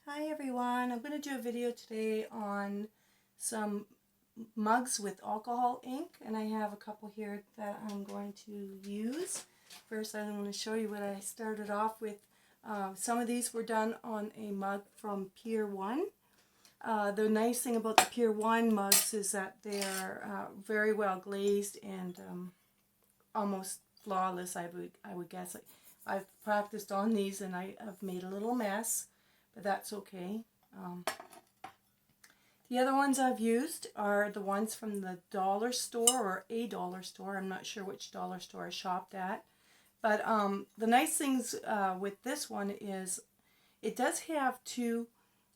Hi everyone, I'm going to do a video today on some mugs with alcohol ink, and I have a couple here that I'm going to use. First I'm going to show you what I started off with. Some of these were done on a mug from Pier 1. The nice thing about the Pier 1 mugs is that they are very well glazed and almost flawless, I would guess. I've practiced on these and I have made a little mess, but that's okay. The other ones I've used are the ones from the dollar store or a dollar store. I'm not sure which dollar store I shopped at. But the nice things with this one is it does have two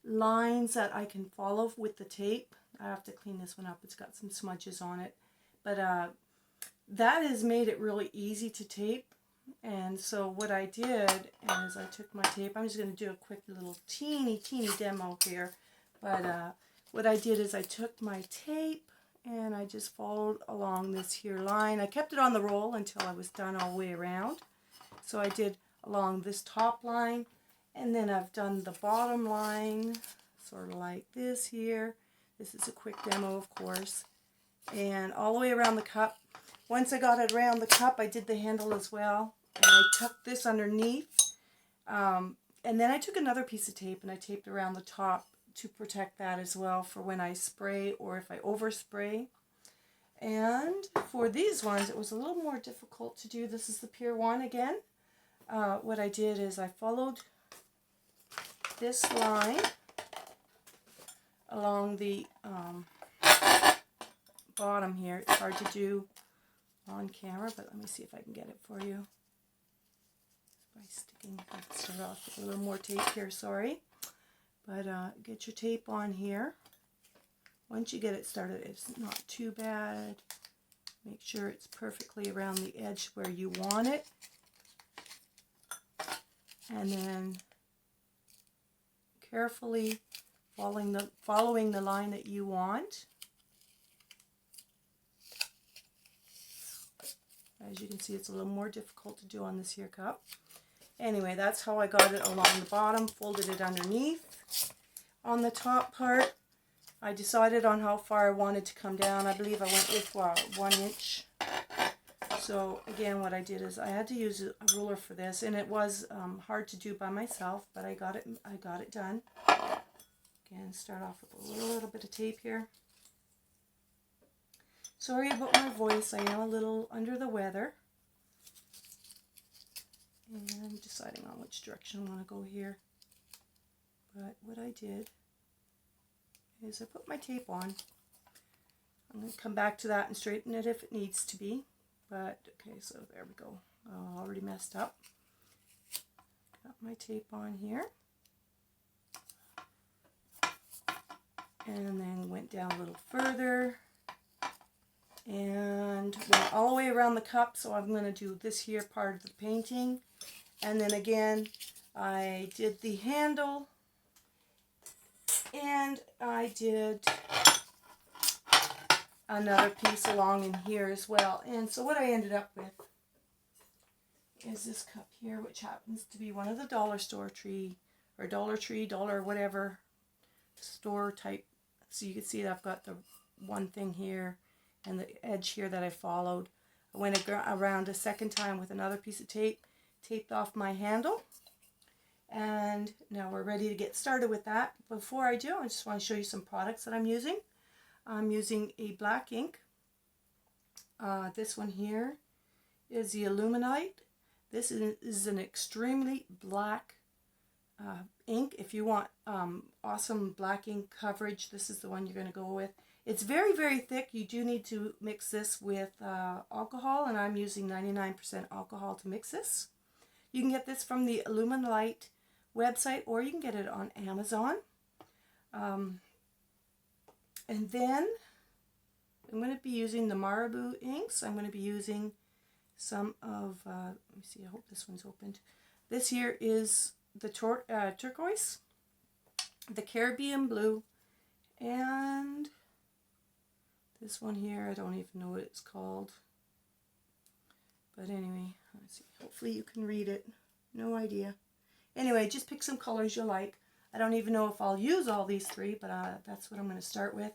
lines that I can follow with the tape. I have to clean this one up. It's got some smudges on it. But that has made it really easy to tape. And so what I did is I took my tape. I'm just going to do a quick little teeny demo here. But what I did is I took my tape and I just followed along this here line. I kept it on the roll until I was done all the way around. So I did along this top line, and then I've done the bottom line sort of like this here. This is a quick demo, of course. And all the way around the cup. Once I got it around the cup, I did the handle as well. And I tucked this underneath. And then I took another piece of tape and I taped around the top to protect that as well for when I spray or if I overspray. And for these ones, it was a little more difficult to do. This is the Pier 1 again. What I did is I followed this line along the bottom here. It's hard to do on camera, but let me see if I can get it for you. By sticking, I have to start off with a little more tape here, sorry. But get your tape on here. Once you get it started, it's not too bad. Make sure it's perfectly around the edge where you want it. And then carefully following the line that you want. As you can see, it's a little more difficult to do on this here cup. Anyway, that's how I got it along the bottom, folded it underneath. On the top part, I decided on how far I wanted to come down. I believe I went with 1 inch. So again, what I did is I had to use a ruler for this, and it was hard to do by myself, but I got it done. Again, start off with a little bit of tape here. Sorry about my voice, I am a little under the weather. And I'm deciding on which direction I want to go here. But what I did is I put my tape on. I'm going to come back to that and straighten it if it needs to be. But, okay, so there we go. Already messed up. Got my tape on here. And then went down a little further. And went all the way around the cup, so I'm going to do this here part of the painting. And then again, I did the handle, and I did another piece along in here as well. And so what I ended up with is this cup here, which happens to be one of the dollar store tree, or Dollar Tree, dollar whatever store type. So you can see that I've got the one thing here and the edge here that I followed. I went around a second time with another piece of tape, taped off my handle, and now we're ready to get started with that. Before I do, I just want to show you some products that I'm using. I'm using a black ink. This one here is the Illuminite. This is an extremely black ink. If you want awesome black ink coverage, this is the one you're going to go with. It's very thick. You do need to mix this with alcohol, and I'm using 99% alcohol to mix this. You can get this from the Illuminite website, or you can get it on Amazon. And then I'm going to be using the Marabou inks. I'm going to be using some of, let me see, I hope this one's opened. This here is the turquoise, the Caribbean blue, and this one here, I don't even know what it's called. But anyway, let's see. Hopefully you can read it. No idea. Anyway, just pick some colors you like. I don't even know if I'll use all these 3, but that's what I'm going to start with.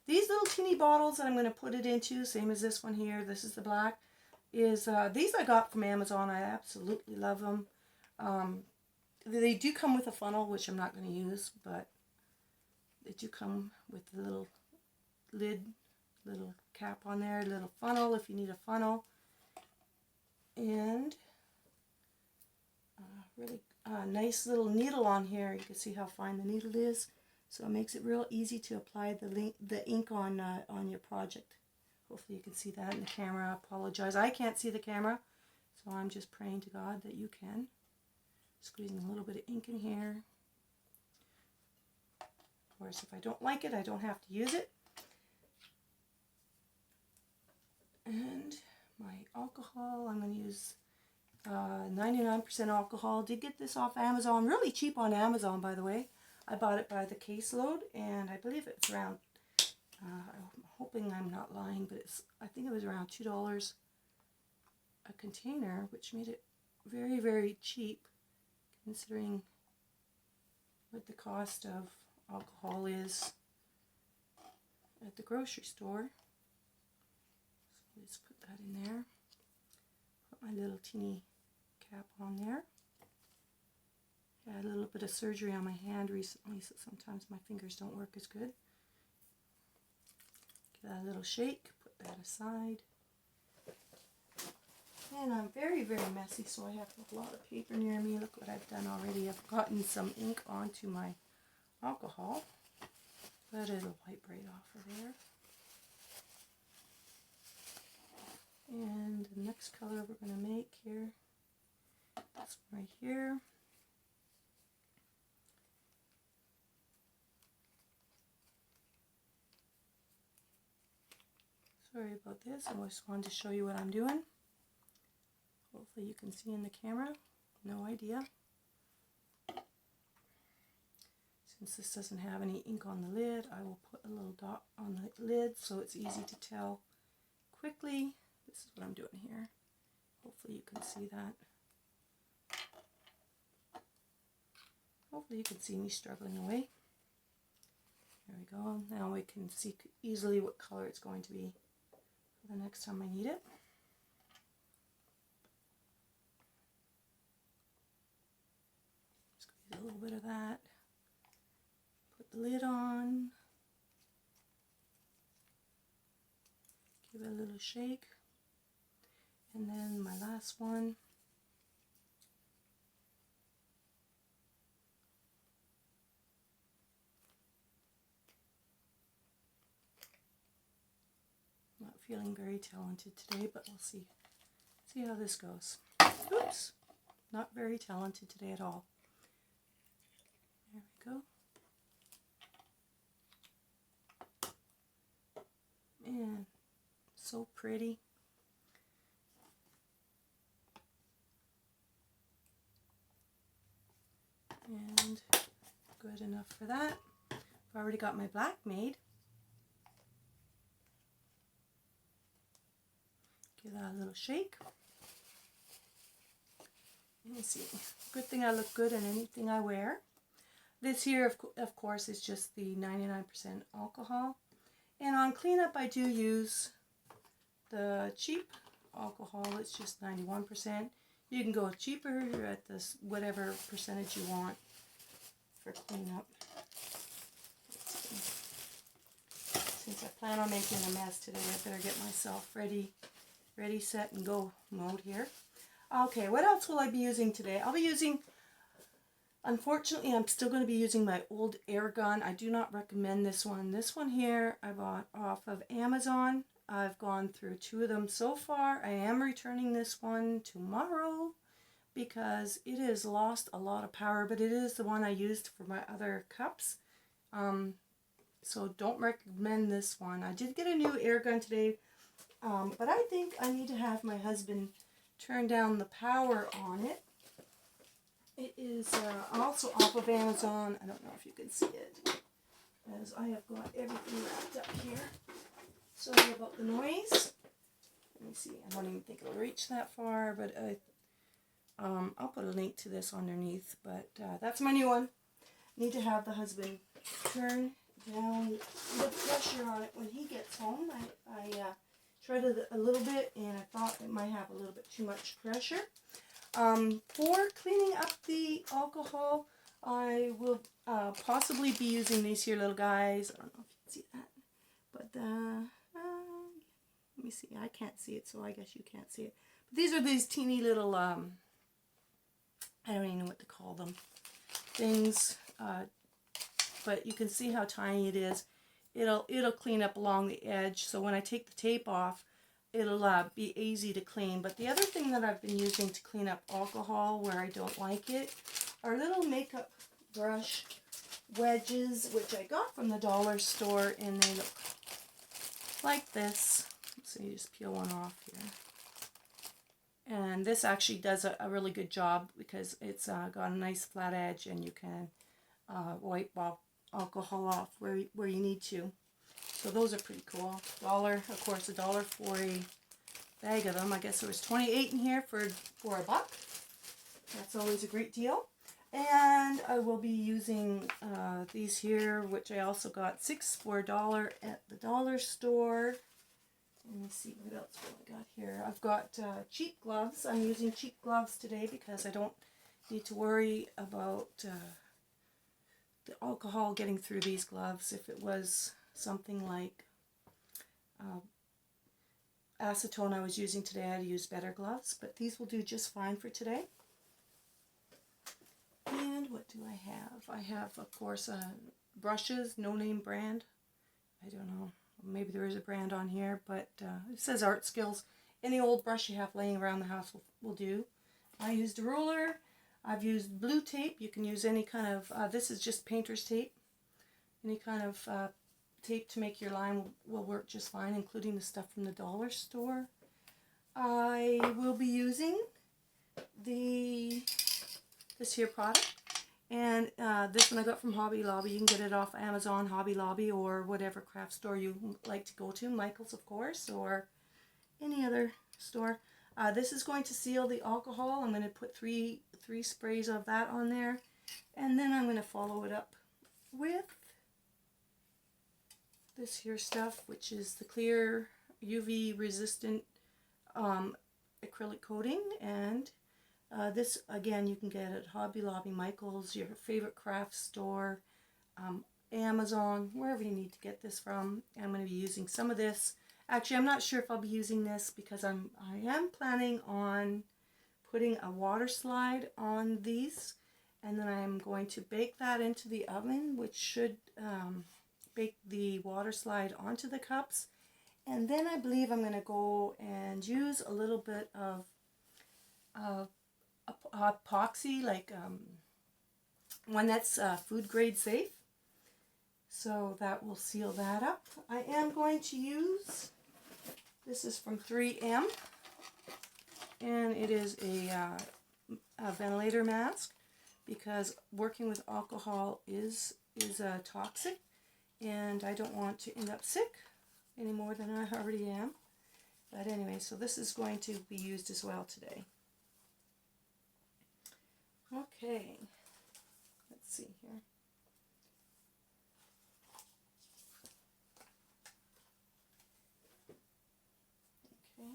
These little teeny bottles that I'm going to put it into, same as this one here, this is the black, is these I got from Amazon. I absolutely love them. They do come with a funnel, which I'm not going to use, but they do come with the little lid, little cap on there, little funnel if you need a funnel, and really nice little needle on here. You can see how fine the needle is, so it makes it real easy to apply the ink on your project. Hopefully you can see that in the camera. I apologize, I can't see the camera, so I'm just praying to God that you can. Squeezing a little bit of ink in here. Of course, if I don't like it, I don't have to use it. And my alcohol, I'm going to use 99% alcohol. Did get this off Amazon, really cheap on Amazon, by the way. I bought it by the caseload, and I believe it's around, I'm hoping I'm not lying, but I think it was around $2 a container, which made it very, very cheap considering what the cost of alcohol is at the grocery store. So let's put that in there. Put my little teeny cap on there. I had a little bit of surgery on my hand recently, so sometimes my fingers don't work as good. Give that a little shake, put that aside. And I'm very, very messy, so I have a lot of paper near me. Look what I've done already. I've gotten some ink onto my alcohol, but it'll wipe right off of there. And the next color we're going to make here, this one right here. Sorry about this, I just wanted to show you what I'm doing. Hopefully you can see in the camera. No idea. Since this doesn't have any ink on the lid, I will put a little dot on the lid so it's easy to tell quickly. This is what I'm doing here. Hopefully you can see that. Hopefully you can see me struggling away. There we go. Now we can see easily what color it's going to be for the next time I need it. Squeeze a little bit of that. Put the lid on. Give it a little shake. And then my last one. Not feeling very talented today, but we'll see how this goes. Oops, not very talented today at all. There we go. Man, so pretty. And good enough for that. I've already got my black made. Give that a little shake. Let me see. Good thing I look good in anything I wear. This here, of course, is just the 99% alcohol. And on cleanup, I do use the cheap alcohol. It's just 91%. You can go cheaper at this whatever percentage you want for cleanup. Since I plan on making a mess today, I better get myself ready, set, and go mode here. Okay, what else will I be using today? I'll be using, unfortunately, I'm still going to be using my old air gun. I do not recommend this one. This one here I bought off of Amazon. I've gone through 2 of them so far. I am returning this one tomorrow because it has lost a lot of power, but it is the one I used for my other cups. So don't recommend this one. I did get a new air gun today, but I think I need to have my husband turn down the power on it. It is also off of Amazon. I don't know if you can see it, as I have got everything wrapped up here. Sorry about the noise. Let me see. I don't even think it'll reach that far, but I'll put a link to this underneath. But that's my new one. need to have the husband turn down the pressure on it when he gets home. I tried it a little bit and I thought it might have a little bit too much pressure. For cleaning up the alcohol, I will possibly be using these here little guys. I don't know if you can see that, but let me see. I can't see it, so I guess you can't see it. But these are these teeny little, I don't even know what to call them, things. But you can see how tiny it is. It'll clean up along the edge. So when I take the tape off, it'll be easy to clean. But the other thing that I've been using to clean up alcohol where I don't like it are little makeup brush wedges, which I got from the dollar store, and they look like this. So you just peel one off here. And this actually does a really good job because it's got a nice flat edge, and you can wipe alcohol off where you need to. So those are pretty cool. $1, of course, $1 for a bag of them. I guess there was 28 in here for $1. That's always a great deal. And I will be using these here, which I also got 6 for $1 at the dollar store. Let me see what else I got here. I've got cheap gloves. I'm using cheap gloves today because I don't need to worry about the alcohol getting through these gloves. If it was something like acetone I was using today, I'd use better gloves, but these will do just fine for today. And what do I have? I have, of course, brushes, no name brand. I don't know. Maybe there is a brand on here, but it says Art Skills. Any old brush you have laying around the house will do. I used a ruler. I've used blue tape. You can use any kind of, this is just painter's tape. Any kind of tape to make your line will work just fine, including the stuff from the dollar store. I will be using this here product. And this one I got from Hobby Lobby. You can get it off Amazon, Hobby Lobby, or whatever craft store you like to go to. Michael's, of course, or any other store. This is going to seal the alcohol. I'm going to put three sprays of that on there. And then I'm going to follow it up with this here stuff, which is the clear UV resistant acrylic coating. And this, again, you can get at Hobby Lobby, Michael's, your favorite craft store, Amazon, wherever you need to get this from. I'm going to be using some of this. Actually, I'm not sure if I'll be using this because I am planning on putting a water slide on these, and then I'm going to bake that into the oven, which should bake the water slide onto the cups. And then I believe I'm going to go and use a little bit of epoxy, like one that's food grade safe. So that will seal that up. I am going to use, this is from 3M, and it is a ventilator mask, because working with alcohol is toxic, and I don't want to end up sick any more than I already am. But anyway, so this is going to be used as well today. Okay, let's see here. Okay,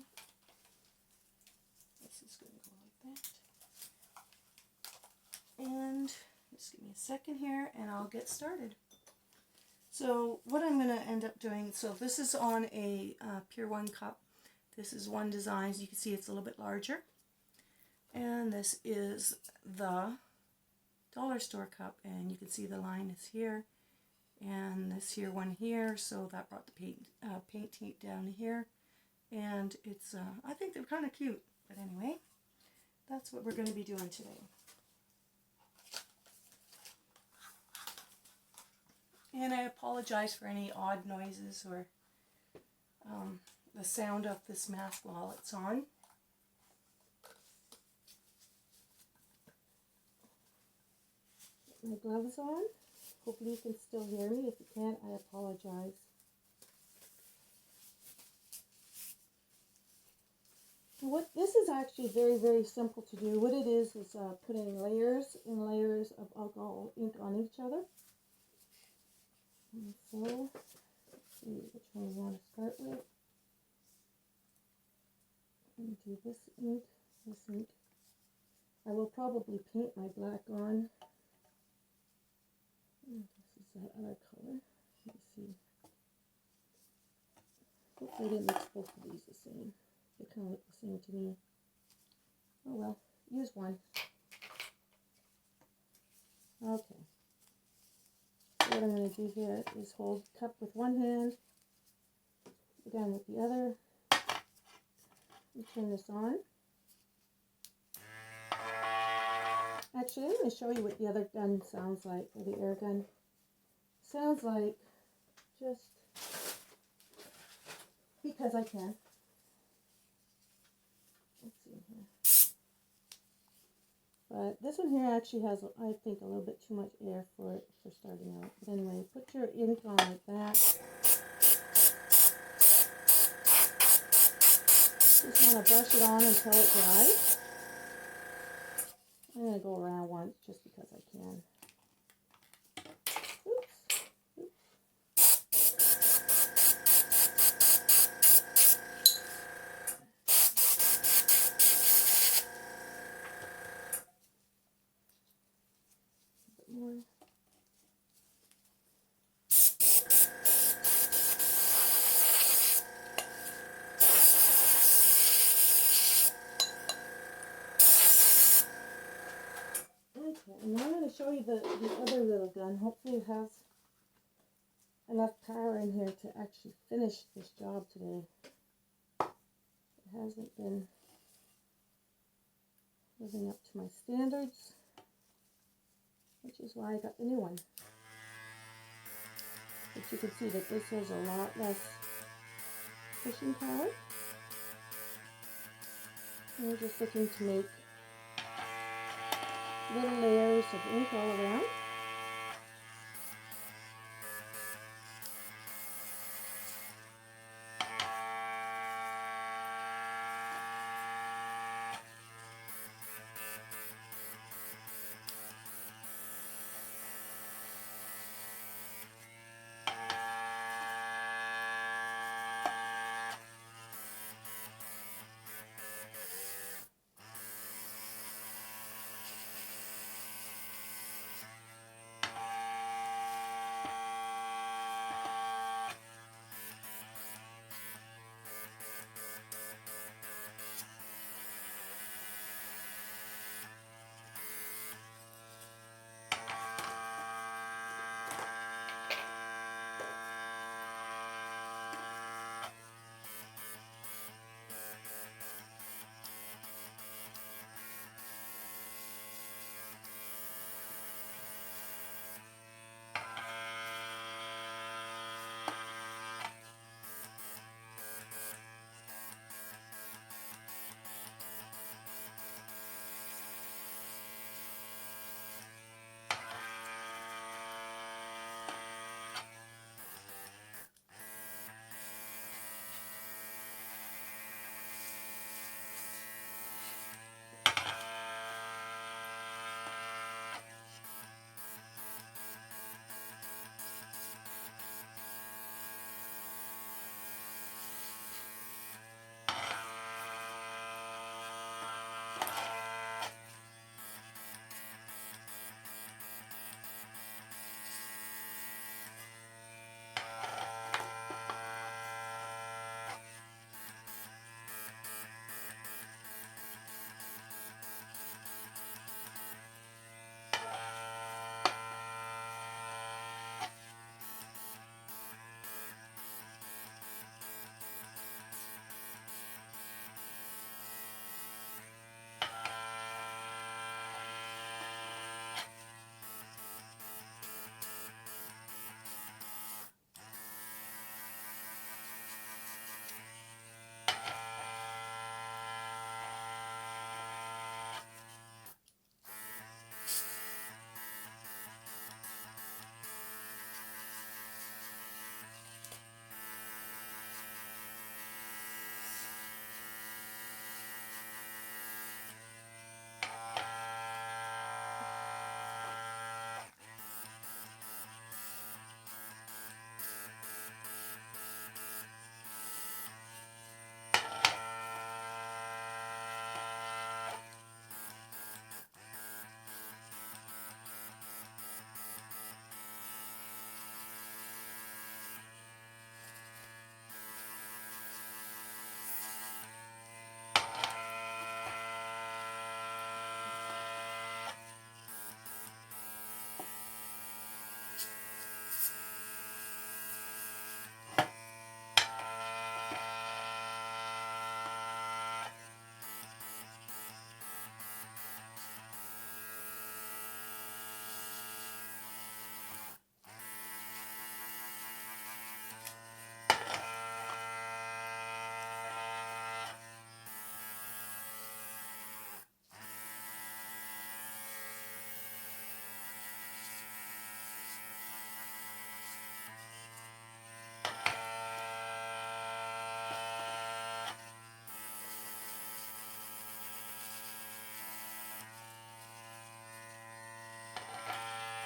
this is going to go like that. And just give me a second here and I'll get started. So what I'm going to end up doing, so this is on a Pure One cup. This is one design. As you can see, it's a little bit larger. And this is the dollar store cup, and you can see the line is here, and this here one here, so that brought the paint tape down here, and it's I think they're kind of cute. But anyway, that's what we're going to be doing today. And I apologize for any odd noises or the sound of this mask while it's on. My gloves on. Hopefully you can still hear me. If you can't, I apologize. What this is actually very, very simple to do. What it is putting layers and layers of alcohol ink on each other. And so, let's see which one we want to start with. And do this ink, this ink. I will probably paint my black on. This is that other color. Let me see. Hopefully I didn't mix both of these the same. They kind of look the same to me. Oh well, use one. Okay. So what I'm going to do here is hold the cup with one hand, go down with the other, and turn this on. Actually, I'm going to show you what the other gun sounds like, or the air gun. Sounds like just because I can. Let's see here. But this one here actually has, I think, a little bit too much air for it for starting out. But anyway, put your ink on like that. Just want to brush it on until it dries. I'm going to go around once just because I can. Oops. A bit more. Okay, and now I'm going to show you the other little gun. Hopefully it has enough power in here to actually finish this job today. It hasn't been living up to my standards, which is why I got the new one. But you can see that this has a lot less pushing power. And we're just looking to make little layers of ink all around.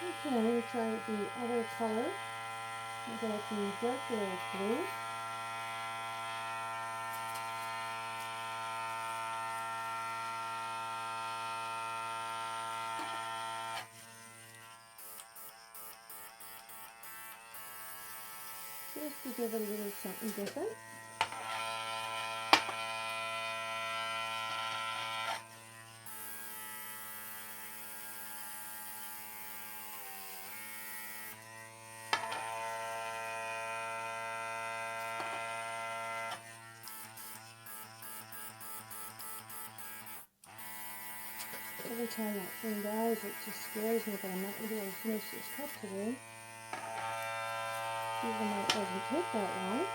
Okay, I'm going to try the other color. I got the darker blue. Just to give it a little something different. Every time that thing dies, it just scares me that I'm not going to be able to finish this cup today. Even though it doesn't take that long.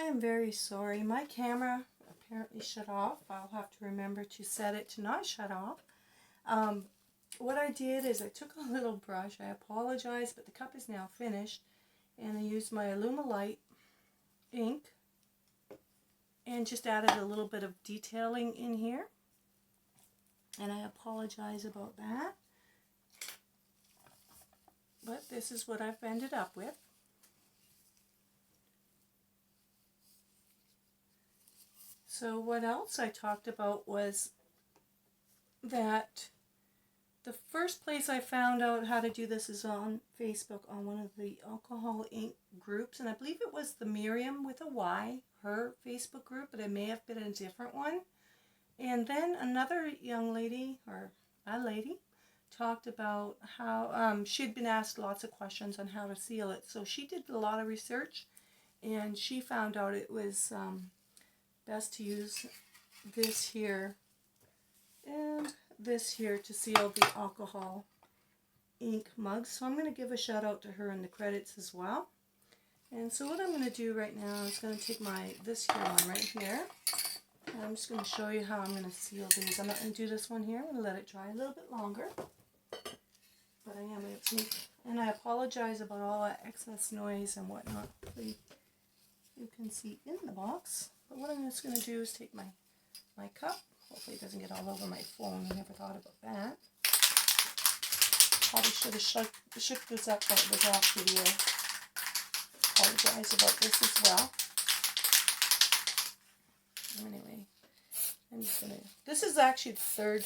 am very sorry. My camera apparently shut off. I'll have to remember to set it to not shut off. What I did is I took a little brush. I apologize, but the cup is now finished. And I used my Alumilite ink and just added a little bit of detailing in here. And I apologize about that. But this is what I've ended up with. So what else I talked about was that the first place I found out how to do this is on Facebook on one of the alcohol ink groups, and I believe it was the Miriam with a Y, her Facebook group, but it may have been a different one. And then another young lady, or a lady, talked about how she'd been asked lots of questions on how to seal it. So she did a lot of research, and she found out it was best to use this here and this here to seal the alcohol ink mugs. So I'm going to give a shout out to her in the credits as well. And so what I'm going to do right now is going to take this here one right here. And I'm just going to show you how I'm going to seal these. I'm not going to do this one here. I'm going to let it dry a little bit longer. But I am going to take, and I apologize about all that excess noise and whatnot. Hopefully you can see in the box. But what I'm just going to do is take my cup. Hopefully it doesn't get all over my phone. I never thought about that. Probably should have shook this up while it was off video. Apologize about this as well. Anyway, I'm just going to... This is actually the third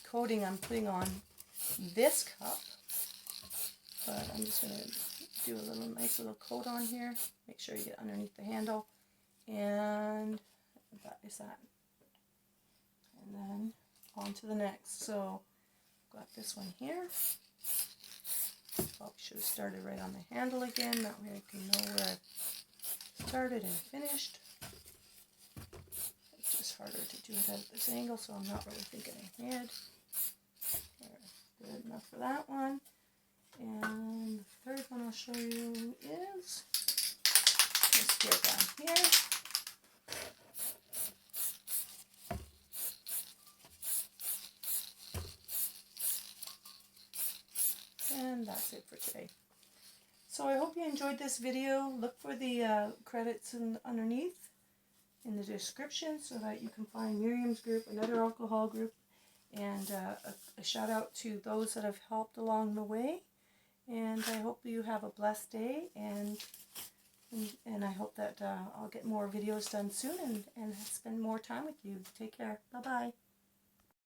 coating I'm putting on this cup. But I'm just going to do a nice little coat on here. Make sure you get underneath the handle. And that is that. And then on to the next. So I've got this one here. Probably should have started right on the handle again. That way I can know where I started and finished. It's just harder to do it at this angle, so I'm not really thinking ahead. There, good enough for that one. And the third one I'll show you is this here down here. And that's it for today. So I hope you enjoyed this video. Look for the credits underneath in the description so that you can find Miriam's group, another alcohol group, and a shout out to those that have helped along the way. And I hope you have a blessed day, and I hope that I'll get more videos done soon and spend more time with you. Take care. Bye-bye.